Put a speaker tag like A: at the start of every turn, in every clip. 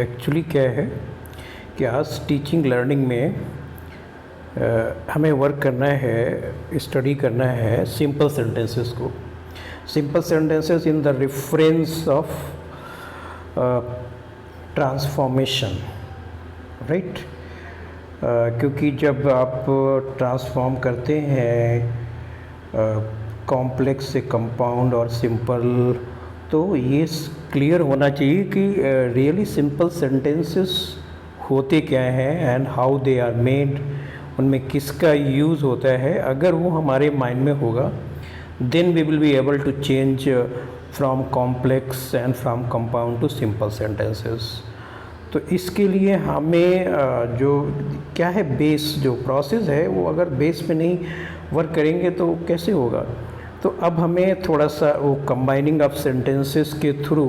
A: Actually क्या है कि आज टीचिंग लर्निंग में हमें वर्क करना है, स्टडी करना है सिंपल सेंटेंसेस को। Simple sentences in the reference of transformation, right. क्योंकि जब आप ट्रांसफॉर्म करते हैं कॉम्प्लेक्स से कंपाउंड और सिंपल, तो ये क्लियर होना चाहिए कि रियली सिंपल सेंटेंसेस होते क्या हैं and how they are made, उनमें किसका यूज़ होता है। अगर वो हमारे माइंड में होगा then we will be able to change from complex and from compound to simple sentences. तो इसके लिए हमें जो क्या है बेस, जो प्रोसेस है वो अगर बेस पे नहीं वर्क करेंगे तो कैसे होगा। तो अब हमें थोड़ा सा वो कंबाइनिंग ऑफ सेंटेंसेस के थ्रू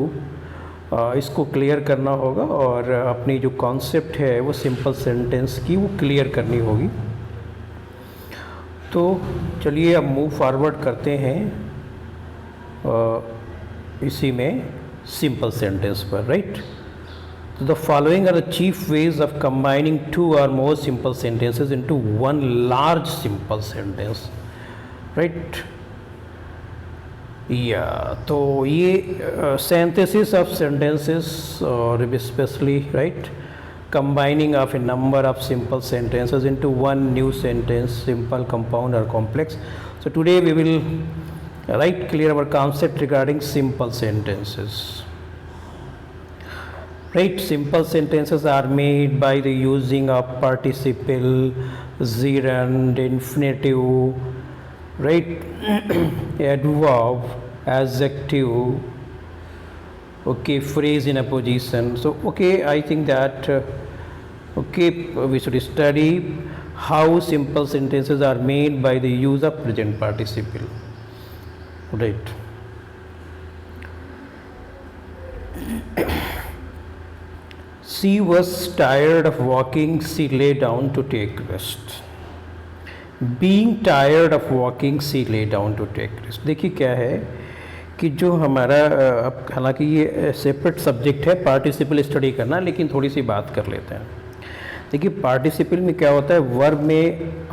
A: इसको क्लियर करना होगा और अपनी जो कॉन्सेप्ट है वो सिंपल सेंटेंस की वो क्लियर करनी होगी। तो चलिए अब मूव फॉरवर्ड करते हैं इसी में सिंपल सेंटेंस पर, right. So the following are the chief ways of combining two or more simple sentences into one large simple sentence, right? तो ये synthesis of sentences or especially, right, combining of a number of simple sentences into one new sentence, simple, compound or complex. So today we will clear our concept regarding simple sentences. Right, simple sentences are made by the using of participle, gerund, infinitive, right, adverb, adjective, okay, phrase in a position. So okay, I think that we should study how simple sentences are made by the use of present participle, right. She was tired of walking, she lay down to take rest. Being tired of walking, she lay down to take rest. देखिए क्या है कि जो हमारा अब हालांकि ये separate subject है पार्टिसिपल स्टडी करना, लेकिन थोड़ी सी बात कर लेते हैं। देखिए पार्टिसिपल में क्या होता है, वर्ब में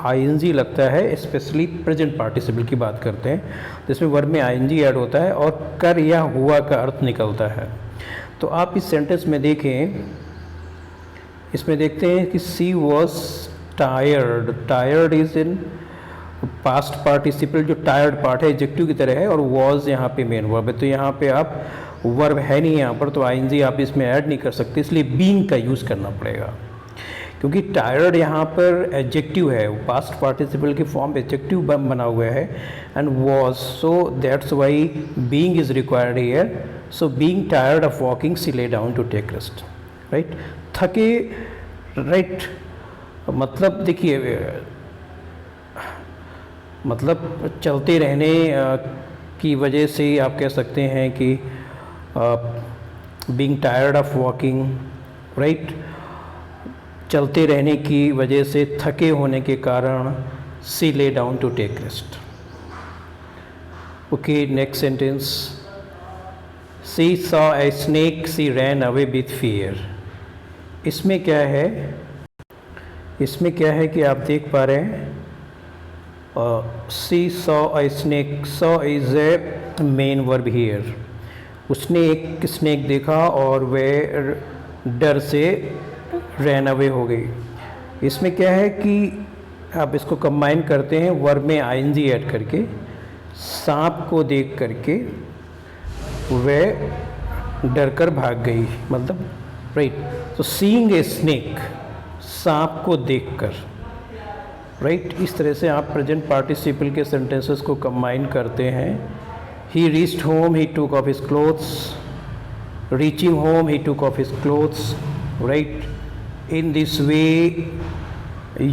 A: आईएनजी लगता है, स्पेशली प्रेजेंट पार्टिसिपल की बात करते हैं जिसमें वर्ब में आईएनजी ऐड होता है और कर या हुआ का अर्थ निकलता है। तो आप इस सेंटेंस में देखें, इसमें देखते हैं कि she was tired, tired is in past participle, जो टायर्ड पार्ट है एडजेक्टिव की तरह है और वॉज यहाँ पे मेन वर्ब है। तो यहाँ पे आप वर्ब है नहीं यहाँ पर, तो आईएनजी आप इसमें ऐड नहीं कर सकते, इसलिए बीइंग का यूज़ करना पड़ेगा। क्योंकि टायर्ड यहाँ पर एडजेक्टिव है, पास्ट पार्टिसिपल के फॉर्म एडजेक्टिव बना हुआ है and was, so that's why being is required here. So being tired of walking she lay down to take rest, right. थके, राइट, मतलब देखिए मतलब चलते रहने की वजह से आप कह सकते हैं कि being tired of walking, right, चलते रहने की वजह से थके होने के कारण she lay down to take rest. Okay, next sentence, she saw a snake she ran away with fear. इसमें क्या है, इसमें क्या है कि आप देख पा रहे हैं she saw a snake, saw is a main verb here. उसने एक स्नेक देखा और वह डर से रैन अवे हो गई। इसमें क्या है कि आप इसको कंबाइन करते हैं वर्ब में आईएनजी ऐड करके, सांप को देख करके वह डर कर भाग गई, मतलब राइट। तो सीइंग ए स्नेक, सांप को देखकर, राइट। इस तरह से आप प्रेजेंट पार्टिसिपल के सेंटेंसेस को कंबाइन करते हैं। ही reached home, he took off his clothes, reaching home, he took off his clothes, right. In this way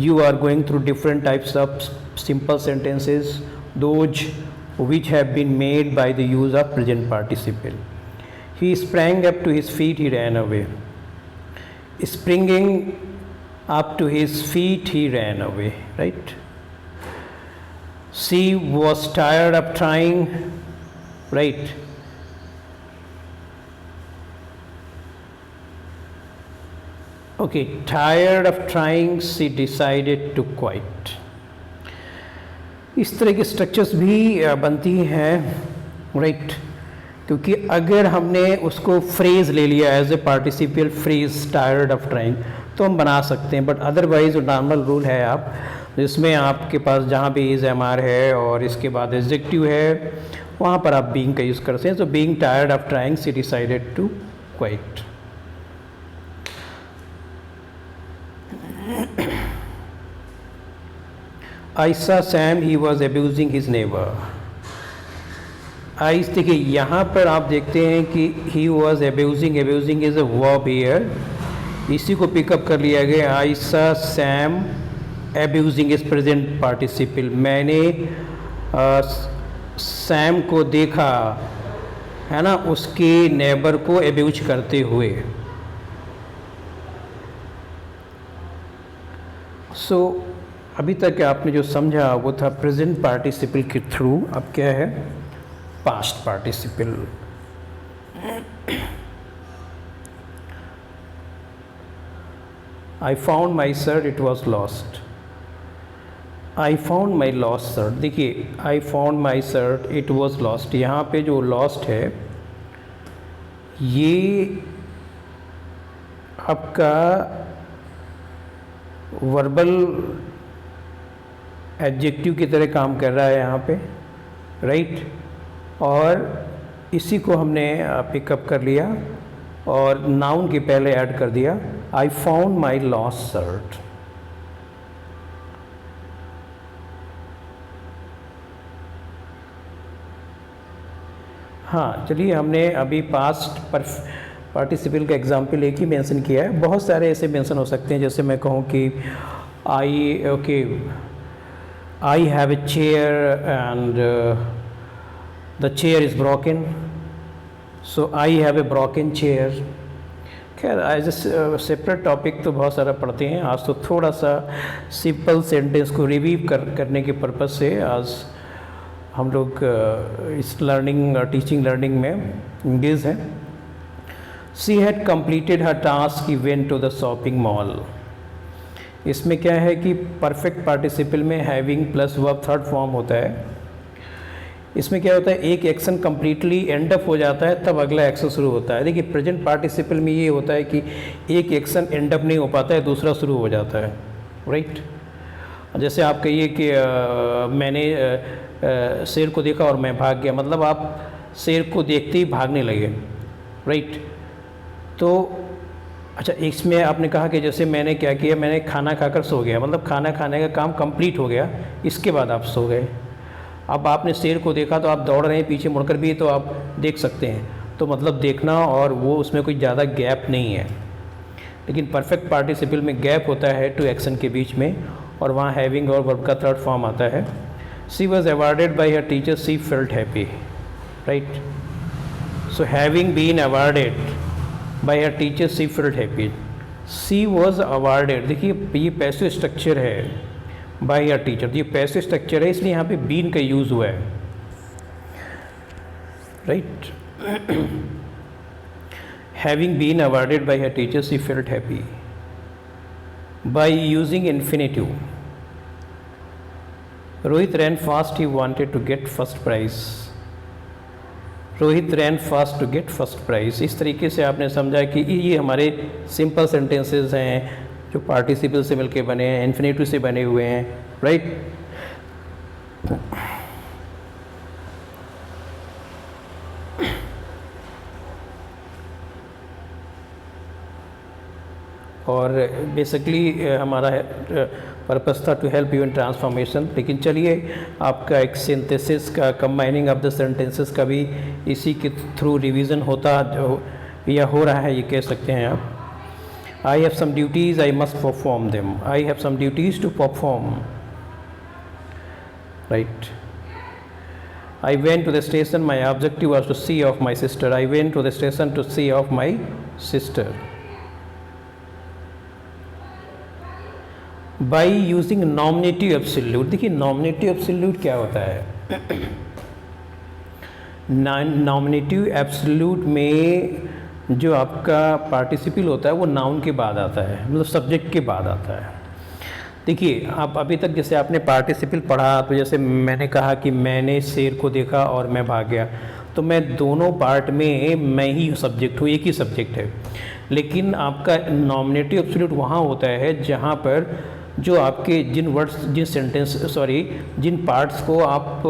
A: you are going through different types of simple sentences, those which have been made by the use of present participle. He sprang up to his feet, he ran away. Springing up to his feet, he ran away, right. She was tired of trying, right. Okay, tired of trying she decided to quit. इस तरह के structures भी बनती हैं, right. क्योंकि अगर हमने उसको फ्रेज ले लिया as a participial phrase tired of trying तो हम बना सकते हैं, बट अदरवाइज जो नॉर्मल रूल है आप जिसमें आपके पास जहाँ भी इज एम आर है और इसके बाद एडजेक्टिव है वहाँ पर आप बीइंग का यूज़ करते हैं। So being tired of trying she decided to quit. I saw Sam, he was abusing his neighbor. आइस देखिए यहाँ पर आप देखते हैं कि he was abusing, abusing is a verb here, इसी को पिकअप कर लिया गया। I saw Sam abusing is present participle, मैंने सैम को देखा, है ना, उसके नेबर को एब्यूज करते हुए। सो अभी तक आपने जो समझा वो था प्रेजेंट पार्टिसिपल के थ्रू। अब क्या है, past participle. I found my shirt, it was lost. I found my lost shirt, देखिए I found my shirt it was lost, यहाँ पे जो लॉस्ट है ये आपका वर्बल एडजेक्टिव की तरह काम कर रहा है यहाँ पे, राइट। और इसी को हमने पिकअप कर लिया और नाउन के पहले ऐड कर दिया, आई फाउंड माई लॉस्ट शर्ट। हाँ चलिए, हमने अभी पास्ट पार्टिसिपल का एग्जाम्पल एक ही मेंशन किया है, बहुत सारे ऐसे मेंशन हो सकते हैं। जैसे मैं कहूँ कि I have a chair and the chair is broken, so I have a broken chair। खैर एज ए सेपरेट टॉपिक तो बहुत सारा पढ़ते हैं, आज तो थोड़ा सा सिंपल सेंटेंस को रिव्यू करने के पर्पज़ से आज हम लोग इस लर्निंग टीचिंग लर्निंग में इंगेज हैं। She had completed her task, he went to the shopping mall. इसमें क्या है कि परफेक्ट पार्टिसिपल में having plus verb third form होता है। इसमें क्या होता है, एक एक्शन कंप्लीटली एंड अप हो जाता है तब अगला एक्शन शुरू होता है। देखिए प्रेजेंट पार्टिसिपल में ये होता है कि एक एक्शन एंड अप नहीं हो पाता है, दूसरा शुरू हो जाता है, राइट। जैसे आप कहिए कि मैंने शेर को देखा और मैं भाग गया, मतलब आप शेर को देखते ही भागने लगे, राइट। तो अच्छा, इसमें आपने कहा कि जैसे मैंने क्या किया, मैंने खाना खाकर सो गया, मतलब खाना खाने का काम कंप्लीट हो गया, इसके बाद आप सो गए। अब आपने शेर को देखा तो आप दौड़ रहे हैं पीछे मुड़कर भी, तो आप देख सकते हैं, तो मतलब देखना और वो उसमें कोई ज़्यादा गैप नहीं है। लेकिन परफेक्ट पार्टिसिपल में गैप होता है टू एक्शन के बीच में, और वहाँ हैविंग और वर्ब का थर्ड फॉर्म आता है। She was awarded by her teacher, she felt happy, right. So having been awarded by her teacher, she felt happy। she was awarded, देखिए ये पैसिव स्ट्रक्चर है by her teacher, ये passive structure है इसलिए यहाँ पे बीन का use हुआ है, right. having been awarded by her teacher, she felt happy। by using infinitive, Rohit ran fast, he wanted to get first prize। Rohit ran fast to get first prize. इस तरीके से आपने समझा कि ये हमारे सिंपल सेंटेंसेस हैं जो पार्टिसिपल से मिलके बने हैं, इन्फिनेटिव से बने हुए हैं, राइट। और बेसिकली हमारा पर्पस था to help you in transformation. लेकिन चलिए आपका एक सिंथेसिस का, कंबाइनिंग ऑफ द सेंटेंसेस का भी इसी के थ्रू रिवीजन होता या हो रहा है, ये कह सकते हैं आप। I have some duties, I must perform them. I have some duties to perform, right. I went to the station, my objective was to see off my sister. I went to the station to see off my sister. By using nominative absolute, देखिए nominative absolute क्या होता है। Nominative absolute में जो आपका participle होता है वो नाउन के बाद आता है, मतलब सब्जेक्ट के बाद आता है। देखिए आप अभी तक जैसे आपने पार्टिसिपल पढ़ा, तो जैसे मैंने कहा कि मैंने शेर को देखा और मैं भाग गया, तो मैं दोनों पार्ट में मैं ही सब्जेक्ट हूँ, एक ही सब्जेक्ट है। लेकिन आपका नॉमिनेटिव एब्सोल्यूट वहाँ होता है जहाँ पर जो आपके जिन वर्ड्स, जिन पार्ट्स को आप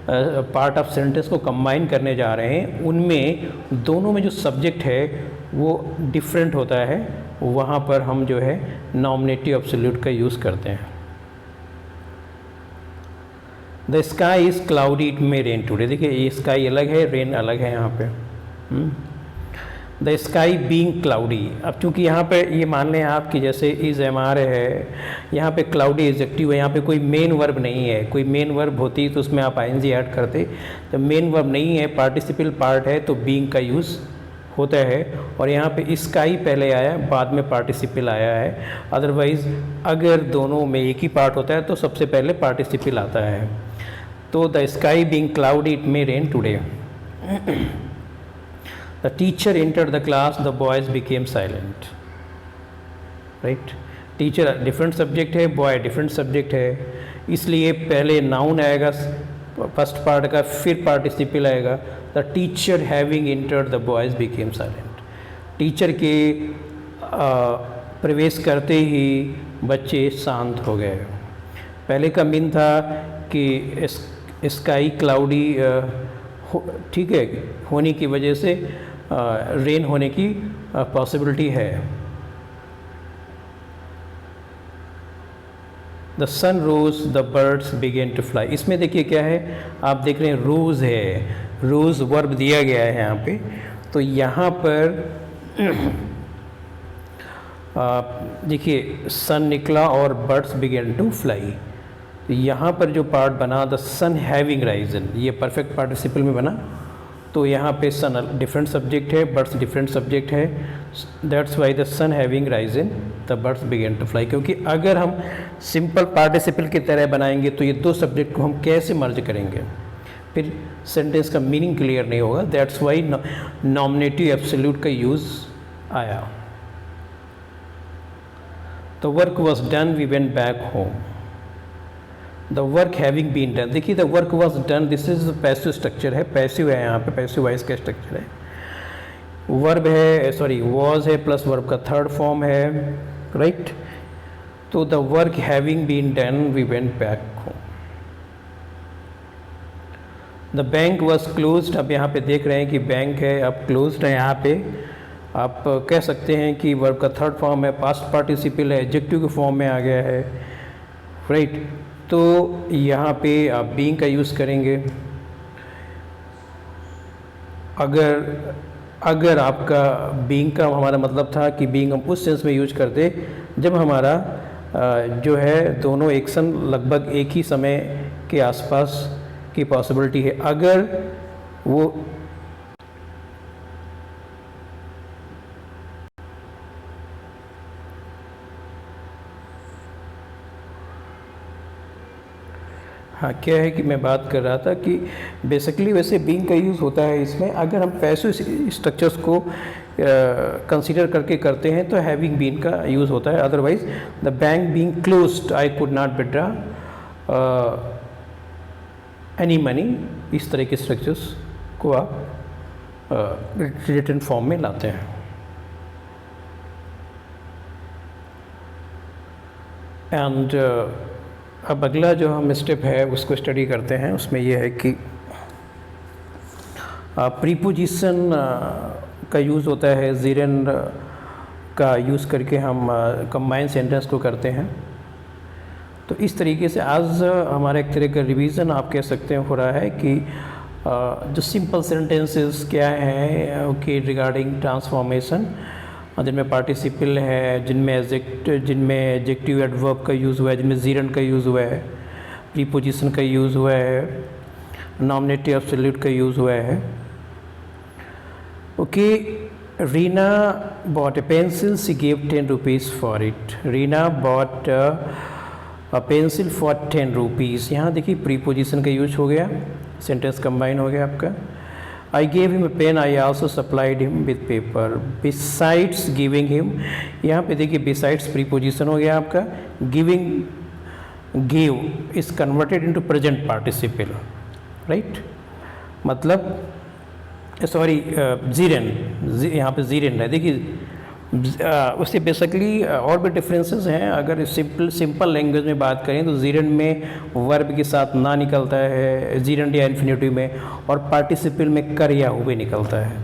A: पार्ट ऑफ सेंटेंस को कंबाइन करने जा रहे हैं, उनमें दोनों में जो सब्जेक्ट है वो डिफरेंट होता है, वहाँ पर हम जो है नॉमिनेटिव एब्सोल्यूट का यूज़ करते हैं। The sky is cloudy, it may rain today. देखिए ये स्काई अलग है, रेन अलग है यहाँ पे। द स्काई बीइंग क्लाउडी, अब चूँकि यहाँ पे ये मान लें आप कि जैसे इज़ एम.आर. है, यहाँ पे क्लाउडी एडजेक्टिव है, यहाँ पे कोई मेन वर्ब नहीं है। कोई मेन वर्ब होती तो उसमें आप आईएनजी ऐड करते, तो मेन वर्ब नहीं है, पार्टिसिपल पार्ट है, तो बीइंग का यूज़ होता है। और यहाँ पे स्काई पहले आया, बाद में पार्टिसिपल आया है। अदरवाइज़ अगर दोनों में एक ही पार्ट होता है तो सबसे पहले पार्टिसिपल आता है। तो the sky being cloudy, it may rain today. The teacher entered the class, the boys became silent. Right, teacher different subject है, बॉय डिफरेंट सब्जेक्ट है, इसलिए पहले नाउन आएगा फर्स्ट पार्ट का, फिर पार्टिसिपल आएगा। The teacher having entered the boys became silent. Teacher के प्रवेश करते ही बच्चे शांत हो गए। पहले का मीन था कि स्काई क्लाउडी ठीक है होने की वजह से रेन होने की पॉसिबिलिटी है। The sun rose, the birds began to fly. इसमें देखिए क्या है, आप देख रहे हैं रोज़ है, रोज़ वर्ब दिया गया है यहाँ पे। तो यहाँ पर देखिए सन निकला और बर्ड्स बिगेन टू फ्लाई। तो यहाँ पर जो पार्ट बना द सन हैविंग राइजन, ये परफेक्ट पार्टिसिपल में बना। तो यहाँ पे सन डिफरेंट सब्जेक्ट है, बर्ड्स डिफरेंट सब्जेक्ट है, that's why the sun having risen the birds began to fly. क्योंकि अगर हम सिंपल पार्टिसिपल की तरह बनाएंगे तो ये दो सब्जेक्ट को हम कैसे मर्ज करेंगे, फिर सेंटेंस का मीनिंग क्लियर नहीं होगा। दैट्स वाई नॉमिनेटिव एब्सोल्यूट का यूज़ आया। The work was done, we went back home. The work having been done, देखिए the work was done, this is passive structure है, पैसिव है यहाँ पे, पैसिव वॉइस का स्ट्रक्चर है। वर्ब है, सॉरी वॉज है प्लस वर्ब का थर्ड फॉर्म है, राइट। तो the work having been done, we went back home. The bank was closed, अब यहाँ पे देख रहे हैं कि बैंक है, अब क्लोज्ड है। यहाँ पे आप कह सकते हैं कि वर्ब का थर्ड फॉर्म है, पास्ट पार्टिसिपल है, एडजेक्टिव के फॉर्म में आ गया है, राइट। तो यहाँ पे आप बीइंग का यूज़ करेंगे। अगर आपका बीइंग का हमारा मतलब था कि बीइंग हम उस सेंस में यूज करते जब हमारा जो है दोनों एक्शन लगभग एक ही समय के आसपास की पॉसिबिलिटी है। अगर वो हाँ, क्या है कि मैं बात कर रहा था कि बेसिकली वैसे बीइंग का यूज़ होता है इसमें, अगर हम पैसिव स्ट्रक्चर्स को कंसीडर करके करते हैं तो हैविंग बीन का यूज़ होता है। Otherwise the bank being closed, I could not withdraw any money, इस तरह के स्ट्रक्चर्स को आप रिटन फॉर्म में लाते हैं। एंड अब अगला जो हम स्टेप है उसको स्टडी करते हैं। उसमें यह है कि प्रीपोजिशन का यूज़ होता है, ज़ीरन का यूज़ करके हम कंबाइन सेंटेंस को करते हैं। तो इस तरीके से आज हमारा एक तरह का रिवीजन आप कह सकते हैं हो रहा है कि जो सिंपल सेंटेंसेस क्या हैं ओके रिगार्डिंग ट्रांसफॉर्मेशन, जिनमें पार्टिसिपल है, जिनमें एडजेक्टिव एडवर्ब का यूज़ हुआ है, जिनमें ज़ीरन का यूज़ हुआ है, प्रीपोजिशन का यूज़ हुआ है, नॉमिनेटिव एब्सोल्यूट का यूज़ हुआ है। Okay, Reena bot A pencil, she give 10 rupees for it. Reena bought a pencil for 10 rupees. यहाँ देखिए प्रीपोजिशन का यूज हो गया, सेंटेंस कंबाइन हो गया आपका। I gave him a pen, I also supplied him with paper. Besides giving him, यहाँ पे देखिए बिसाइड्स प्रीपोजिशन हो गया आपका। Giving give is converted into present participle, right, मतलब सॉरी जीरेन, यहाँ पे जीरेन है। देखिए उससे बेसिकली और भी डिफरेंसेस हैं। अगर सिंपल लैंग्वेज में बात करें तो जीरेन में वर्ब के साथ ना निकलता है जीरेंड या इन्फिनिटिव में, और पार्टिसिपल में कर या हुए निकलता है।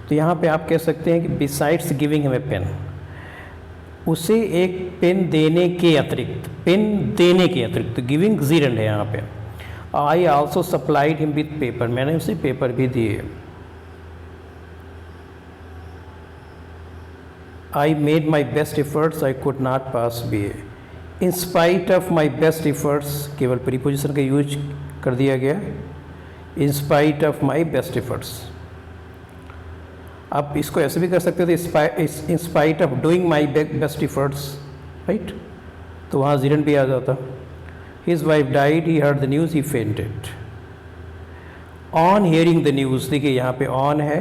A: तो यहाँ पे आप कह सकते हैं कि besides giving him a pen, उसे एक पेन देने के अतिरिक्त, पेन देने के अतिरिक्त, गिविंग जीरेंड है यहाँ पे। आई also supplied him with paper, मैंने उसे पेपर भी दिए। I made my best efforts, I could not pass BA. In spite of my best efforts, केवल प्रीपोजिशन का यूज कर दिया गया, in spite of my best efforts। आप इसको ऐसे भी कर सकते थे, in spite of doing my best efforts, right? तो वहाँ जीरन भी आ जाता। His wife died, he heard the news, he fainted। On hearing the news, देखिए यहाँ पे on है।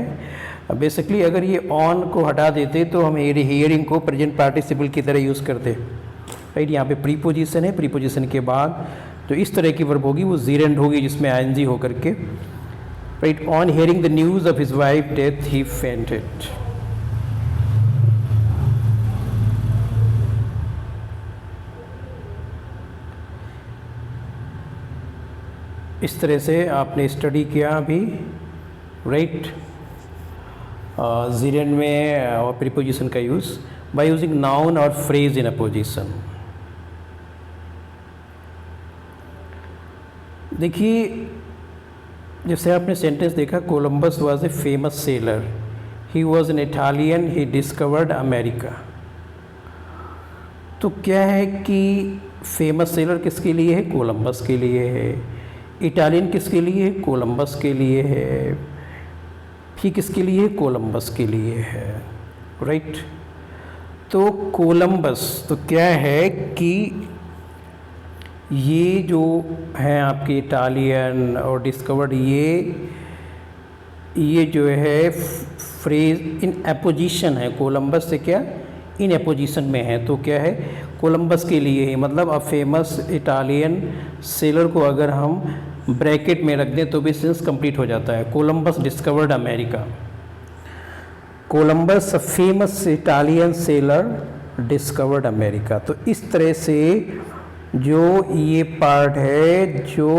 A: बेसिकली अगर ये ऑन को हटा देते तो हम हियरिंग को प्रेजेंट पार्टिसिपल की तरह यूज़ करते, राइट। यहाँ पे प्रीपोजिशन है, प्रीपोजिशन के बाद तो इस तरह की वर्ब होगी वो जीरेंड होगी जिसमें आईएनजी हो करके, right. On hearing the news of his wife death he fainted. इस तरह से आपने स्टडी किया अभी, राइट, जीरेंड में और प्रीपोजिशन का यूज़ बाय यूजिंग नाउन और फ्रेज इन अ पोजिशन। देखिए जैसे आपने सेंटेंस देखा, Columbus was a famous seller, he was an Italian, he discovered America. तो क्या है कि फेमस सेलर किसके लिए है? कोलंबस के लिए है। इटालियन किसके लिए है? कोलंबस के लिए है। ही किसके लिए? कोलंबस के लिए है, राइट। तो कोलंबस तो क्या है कि ये जो है आपके इटालियन और डिस्कवर्ड, ये जो है फ्रेज इन एपोजिशन है, कोलंबस से क्या इन एपोजिशन में है। तो क्या है? कोलंबस के लिए ही, मतलब अ फेमस इटालियन सेलर को अगर हम ब्रैकेट में रख दें तो भी सेंस कंप्लीट हो जाता है। Columbus discovered America, Columbus a famous Italian seller discovered America. तो इस तरह से जो ये पार्ट है जो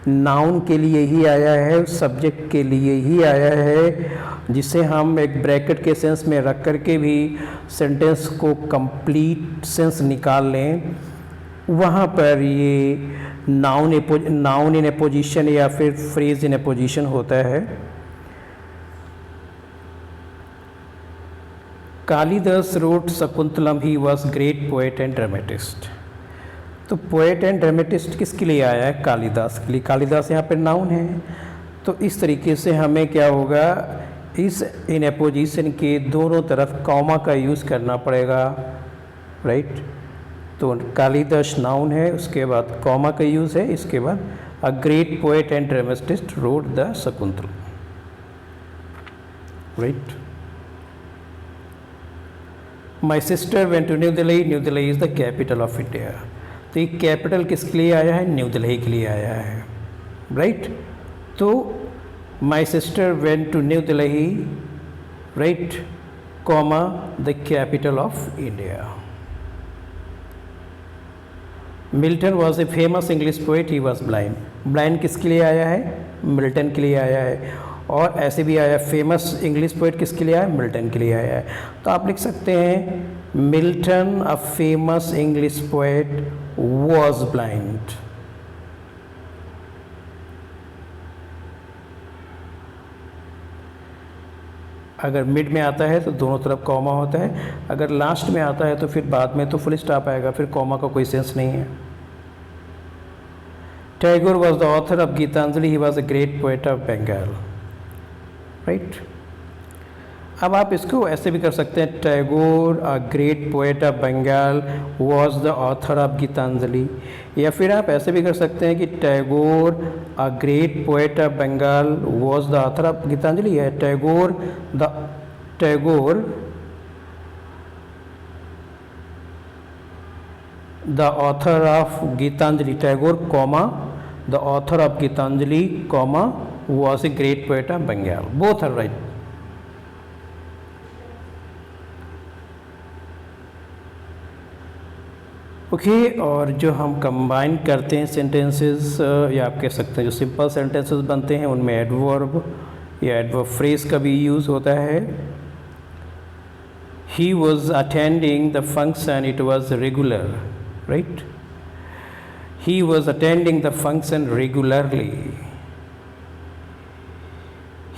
A: नाउन के लिए ही आया है, सब्जेक्ट के लिए ही आया है, जिसे हम एक ब्रैकेट के सेंस में रख कर के भी सेंटेंस को कंप्लीट सेंस निकाल लें, वहाँ पर ये नाउन इन एपोजिशन या फिर फ्रेज इन एपोजिशन होता है। Kalidas wrote Shakuntalam, he was great poet and dramatist. तो पोएट एंड ड्रामेटिस्ट किसके लिए आया है? कालिदास के लिए। कालिदास यहाँ पर नाउन है। तो इस तरीके से हमें क्या होगा, इस इन एपोजिशन के दोनों तरफ कॉमा का यूज़ करना पड़ेगा, राइट। तो कालिदास नाउन है, उसके बाद कॉमा का यूज़ है, इसके बाद a great poet and dramatist wrote the Shakuntalam, right. My sister went to new Delhi, new Delhi is the capital of India. तो ये कैपिटल किसके लिए आया है? न्यू दिल्ली के लिए आया है, राइट। तो my sister went to new Delhi, right, comma the capital of India. Milton was a famous English poet, he was blind. Blind किसके लिए आया है? मिल्टन के लिए आया है। और ऐसे भी आया फेमस इंग्लिश पोएट किसके लिए आया? मिल्टन के लिए आया है। तो आप लिख सकते हैं Milton a famous English poet was blind. अगर मिड में आता है तो दोनों तरफ कॉमा होता है, अगर लास्ट में आता है तो फिर बाद में तो फुल स्टॉप आएगा, फिर कॉमा का कोई सेंस नहीं है। Tagore was the author of Gitanjali, he was a great poet of Bengal, right. अब आप इसको ऐसे भी कर सकते हैं, Tagore a great poet of Bengal was the author of Gitanjali. या फिर आप ऐसे भी कर सकते हैं कि Tagore a great poet of Bengal was the author of Gitanjali है Tagore the author of Gitanjali, Tagore comma the author of Gitanjali comma was a great poet of Bengal, both are right. Okay और जो हम कंबाइन करते हैं सेंटेंसेस, या आप कह सकते हैं जो सिंपल सेंटेंसेस बनते हैं उनमें एडवर्ब या एडवर्ब फ्रेज का भी यूज़ होता है। He was attending the function, it was regular, right. He was attending the function regularly.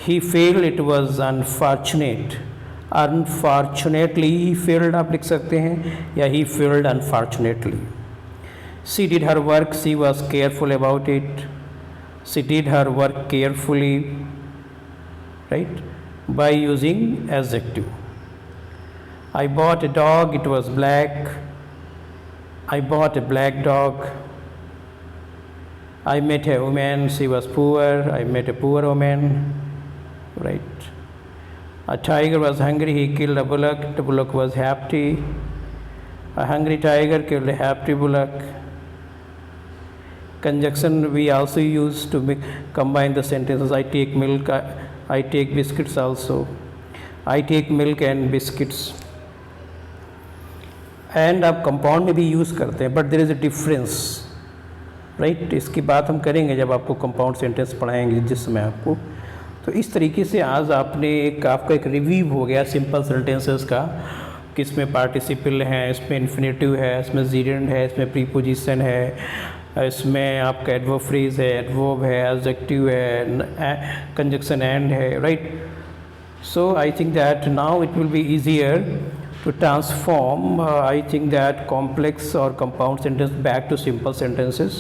A: He failed, it was unfortunate, unfortunately he failed आप लिख सकते हैं, या he failed unfortunately. She did her work, she was careful about it, she did her work carefully, right, by using adjective. I bought a dog, it was black, I bought a black dog. I met a women, she was poor, I met a poor women, right. A tiger was hungry, he killed a bullock, the bullock was happy. A hungry tiger killed a happy bullock. Conjunction we also use to combine the sentences. I take milk, I take biscuits also. I take milk and biscuits. And आप compound में भी use करते हैं, but there is a difference, right. इसकी बात हम करेंगे जब आपको कंपाउंड सेंटेंस पढ़ाएंगे जिस समय आपको। तो इस तरीके से आज आपका एक रिव्यू हो गया सिंपल सेंटेंसेस का, कि इसमें पार्टिसिपल है, इसमें इन्फिनेटिव है, इसमें जीरेंड है, इसमें प्रीपोजिशन है, इसमें आपका एडवर्ब फ्रेज है, एडवर्ब है, एडजेक्टिव है, कंजक्शन एंड है, right. So I think that now it will be easier to transform I think that complex or compound sentence back to simple sentences.